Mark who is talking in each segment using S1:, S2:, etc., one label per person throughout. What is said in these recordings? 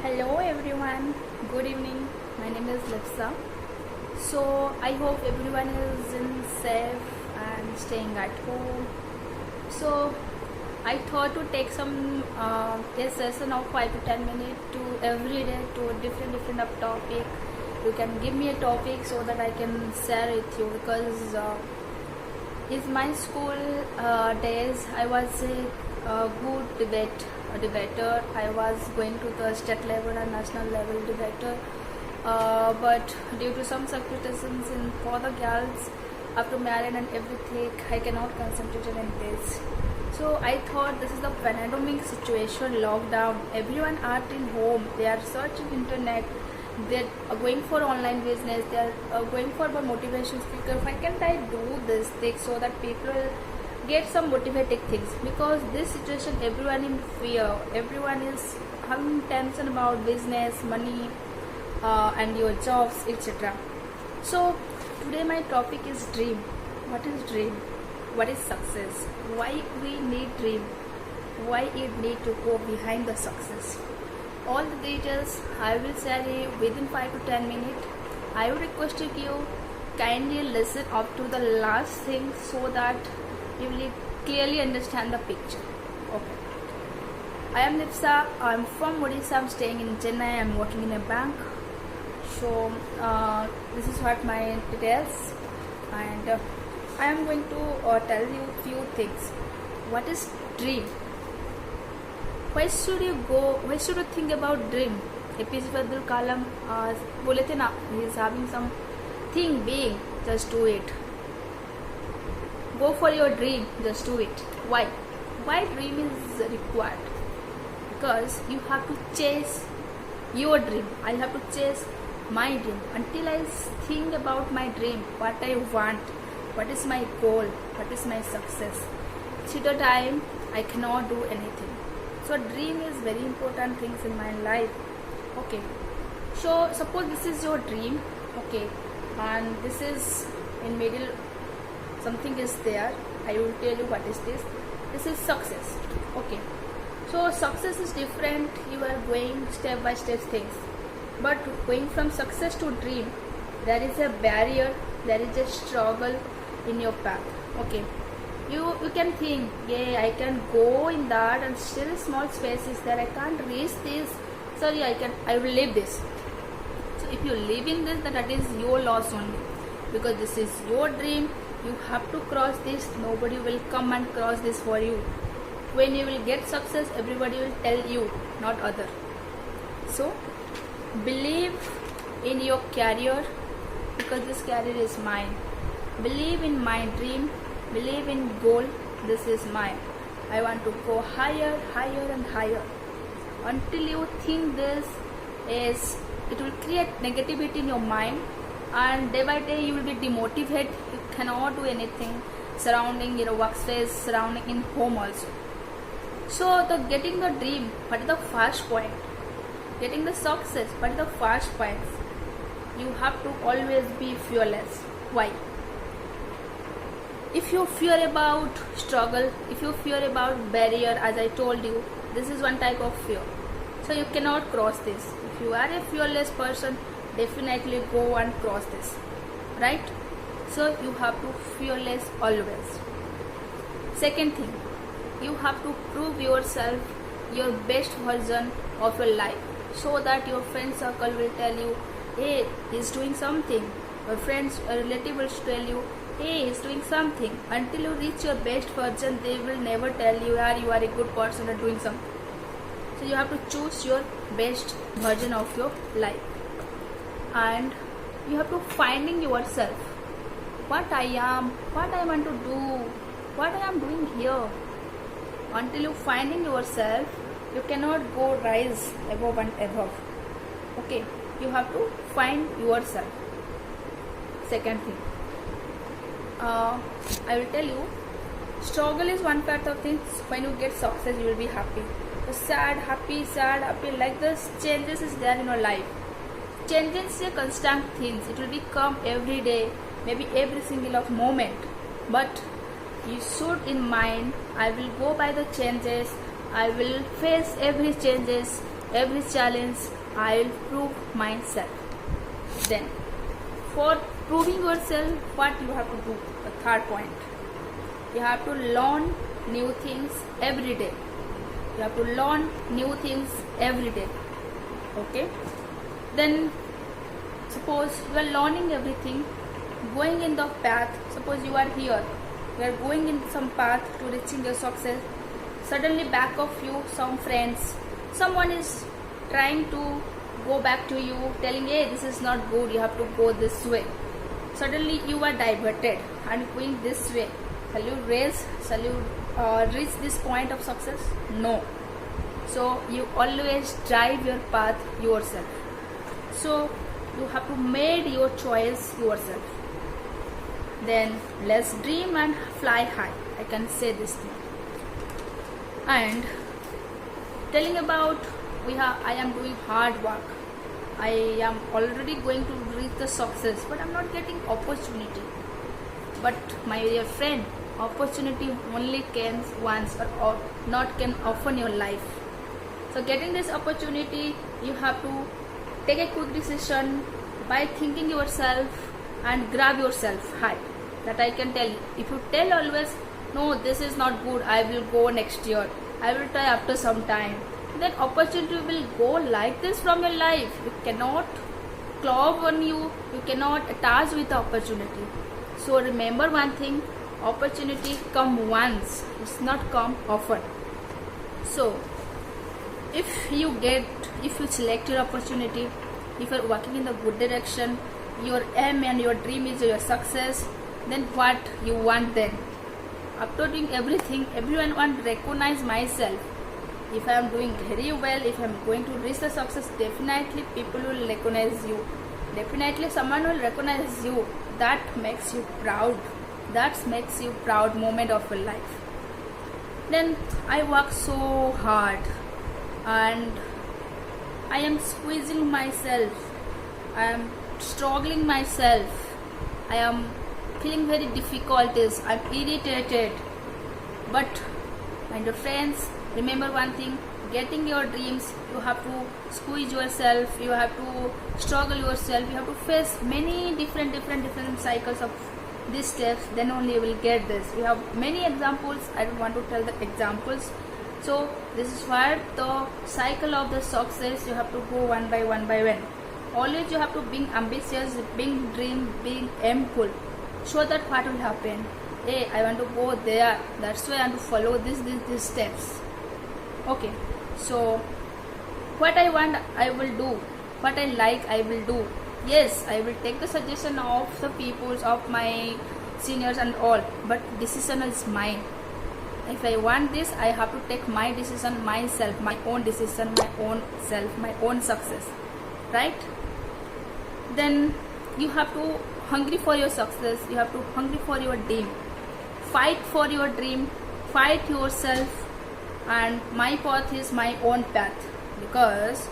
S1: Hello everyone, good evening. My name is Lipsa. So I hope everyone is in safe and staying at home. So I thought to take some a session of 5 to 10 minutes to every day to a different of topic. You can give me a topic so that I can share with you because in my school days I was a good debater. I was going to the state level and national level debater, but due to some circumstances for the girls after marriage and everything, I cannot concentrate on this. So I thought this is the pandemic situation, lockdown. Everyone are in home. They are searching internet. They are going for online business. They are going for motivation speaker. Why can't I do this thing so that people get some motivating things? Because this situation, everyone in fear. Everyone is having tension about business, money, and your jobs, etc. So today my topic is dream. What is dream? What is success? Why we need dream? Why it need to go behind the success? All the details I will share you within 5 to 10 minutes. I would request you kindly listen up to the last thing so that you will clearly understand the picture. Okay. I am Lipsa. I am from Odisha. I am staying in Chennai. I am working in a bank. So this is what my details, and I am going to tell you few things. What is dream? Why should you go? Why should you think about dream? APJ Abdul Kalam बोले थे ना, he is having some thing being, just do it. Go for your dream, just do it. Why? Why dream is required? Because you have to chase your dream. I have to chase my dream until I think about my dream, what I want, what is my goal, what is my success. Till the time I cannot do anything. So dream is very important things in my life. Okay. So suppose this is your dream. Okay. And this is in middle, something is there. I will tell you what is this. This is success. Okay. So success is different. You are going step by step things. But going from success to dream, there is a barrier. There is a struggle in your path. Okay. You can think, yeah, I can go in that and still small space is there. I can't reach this. Sorry, I will leave this. So if you live in this, then that is your loss only. Because this is your dream. You have to cross this. Nobody will come and cross this for you. When you will get success, everybody will tell you, not other. So believe in your career, because this career is mine. Believe in my dream. Believe in goal. This is mine. I want to go higher, higher and higher. Until you think this is, it will create negativity in your mind, and day by day you will be demotivated. You cannot do anything surrounding your workspace, surrounding in home also. So the getting the dream, what is the first point? Getting the success, what is the first point? You have to always be fearless. Why? If you fear about struggle, if you fear about barrier, as I told you, this is one type of fear. So you cannot cross this. If you are a fearless person, definitely go and cross this. Right? So you have to fearless always. Second thing, you have to prove yourself your best version of your life, so that your friend circle will tell you, hey, he's doing something. Your friends or relative will tell you, hey, he's doing something. Until you reach your best version, they will never tell you, yeah, you are a good person or doing something. So you have to choose your best version of your life. And you have to finding yourself. What I am, what I want to do, what I am doing here. Until you finding yourself, you cannot go rise above and above. Okay, you have to find yourself. Second thing, I will tell you, struggle is one part of things. When you get success, you will be happy. So sad, happy, like this changes is there in your life. Changes is a constant things. It will become every day, maybe every single of moment. But you should in mind, I will go by the changes. I will face every changes. every challenge, I will prove myself. Then, for proving yourself, what you have to do? The third point, you have to learn new things every day. You have to learn new things every day. Okay? Then, suppose you are learning everything, going in the path. Suppose you are here, you are going in some path to reaching your success. Suddenly, back of you, some friends, someone is trying to go back to you, telling, hey, this is not good, you have to go this way. Suddenly you are diverted and going this way. Shall you reach this point of success? No. So you always drive your path yourself. So you have to make your choice yourself. Then let's dream and fly high. I can say this thing. And telling about I am doing hard work. I am already going to reach the success, but I am not getting opportunity. But my dear friend, opportunity only comes once or not can often your life. So getting this opportunity, you have to take a quick decision by thinking yourself and grab yourself high. That I can tell you. If you tell always, no, this is not good, I will go next year, I will try after some time, then opportunity will go like this from your life. You cannot clog on you cannot attach with the opportunity. So remember one thing, opportunity come once, it's not come often. So if you select your opportunity, if you are working in the good direction, your aim and your dream is your success, then what you want then? After doing everything, everyone want to recognize myself. If I am doing very well, if I am going to reach the success, definitely people will recognize you. Definitely someone will recognize you. That makes you proud. That makes you proud moment of your life. Then I work so hard and I am squeezing myself. I am struggling myself. I am feeling very difficulties. I am irritated. But my dear friends, remember one thing, getting your dreams, you have to squeeze yourself, you have to struggle yourself, you have to face many different cycles of these steps, then only you will get this. We have many examples, I don't want to tell the examples. So this is where the cycle of the success, you have to go one by one. Always you have to be ambitious, being dream, being aimful. So that what will happen? Hey, I want to go there, that's why I want to follow these steps. Okay, so what I want I will do, what I like I will do. Yes, I will take the suggestion of the peoples, of my seniors and all, but decision is mine. If I want this, I have to take my decision myself, my own decision, my own self, my own success, right? Then you have to hungry for your success, you have to hungry for your dream, fight for your dream, fight yourself. And my path is my own path, because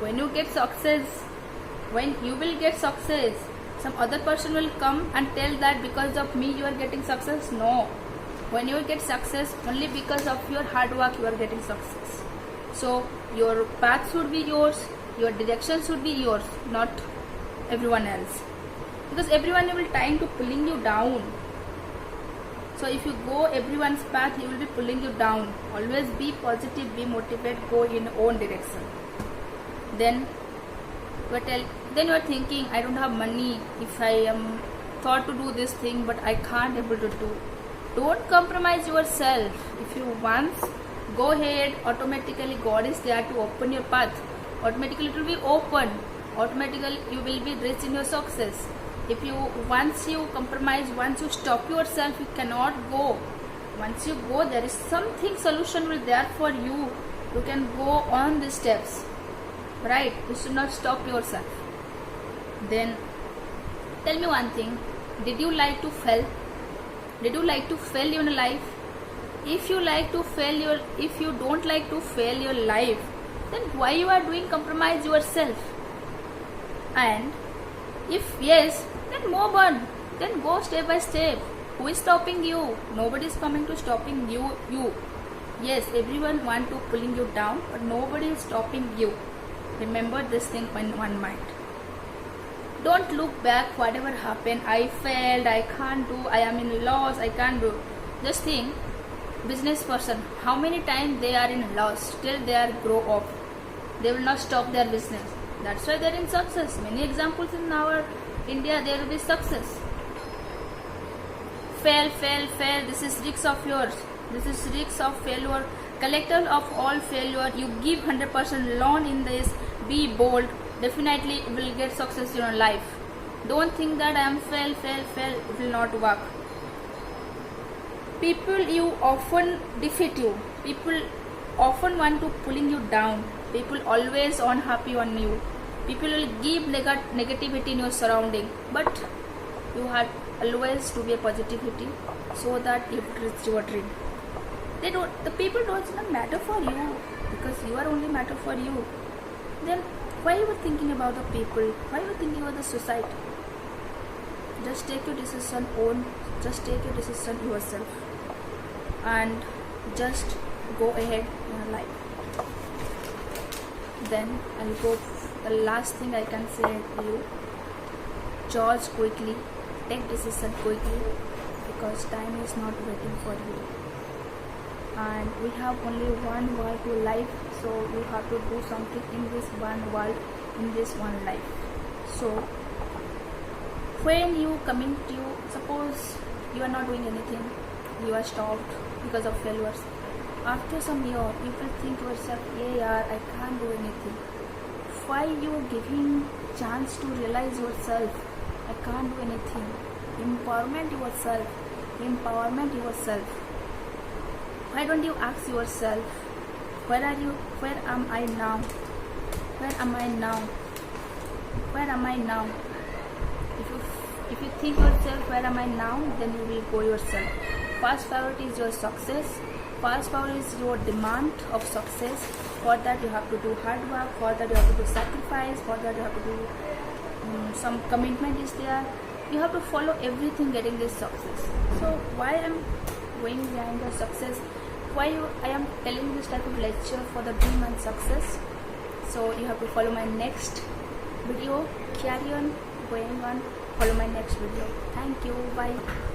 S1: when you get success, when you will get success, some other person will come and tell that because of me you are getting success. No, when you get success, only because of your hard work you are getting success. So your path should be yours, your direction should be yours, not everyone else, because everyone will trying to pulling you down. So if you go everyone's path, he will be pulling you down. Always be positive, be motivated, go in your own direction. Then you are thinking, I don't have money, if I am thought to do this thing but I can't able to do. Don't compromise yourself. If you once go ahead, automatically God is there to open your path. Automatically it will be open. Automatically you will be reaching your success. If you once you compromise, once you stop yourself, you cannot go. Once you go, there is something solution will there for you. You can go on these steps, right? You should not stop yourself. Then tell me one thing, did you like to fail? Did you like to fail in your life? If you don't like to fail your life, then why you are doing compromise yourself? And if yes, then move on. Then go step by step. Who is stopping you? Nobody is coming to stopping you. Yes, everyone want to pulling you down, but nobody is stopping you. Remember this thing in one mind. Don't look back whatever happened. I failed, I can't do, I am in loss, I can't do. Just think, business person, how many times they are in loss, still they are grow up. They will not stop their business. That's why they are in success. Many examples in our India, there will be success. Fail, fail, fail. This is risk of yours. This is risk of failure. Collector of all failure. You give 100% loan in this. Be bold. Definitely you will get success in your life. Don't think that I am fail, fail, fail. It will not work. People you often defeat you. People often want to pulling you down. People always unhappy on you. People will give negativity in your surrounding. But you have always to be a positivity so that you reach your dream. The people don't matter for you because you are only matter for you. Then why you were thinking about the people? Why you were thinking about the society? Just take your decision own. Just take your decision yourself and just go ahead in your life. Then I'll go. The last thing I can say to you: choose quickly, take decision quickly, because time is not waiting for you. And we have only one world to life, so you have to do something in this one world, in this one life. So when you coming to you, suppose you are not doing anything, you are stopped because of failures. After some year, you will think to yourself, yeah, I can't do anything. Why you giving chance to realize yourself? I can't do anything. Empowerment yourself. Empowerment yourself. Why don't you ask yourself, where are you? Where am I now? Where am I now? Where am I now? If you think yourself, where am I now? Then you will go yourself. First priority is your success. First priority is your demand of success. For that you have to do hard work. For that you have to do sacrifice. For that you have to do some commitment is there. You have to follow everything getting this success. So why I'm going behind the success? Why I am telling this type of lecture for the dream and success? So you have to follow my next video. Carry on going on. Follow my next video. Thank you. Bye.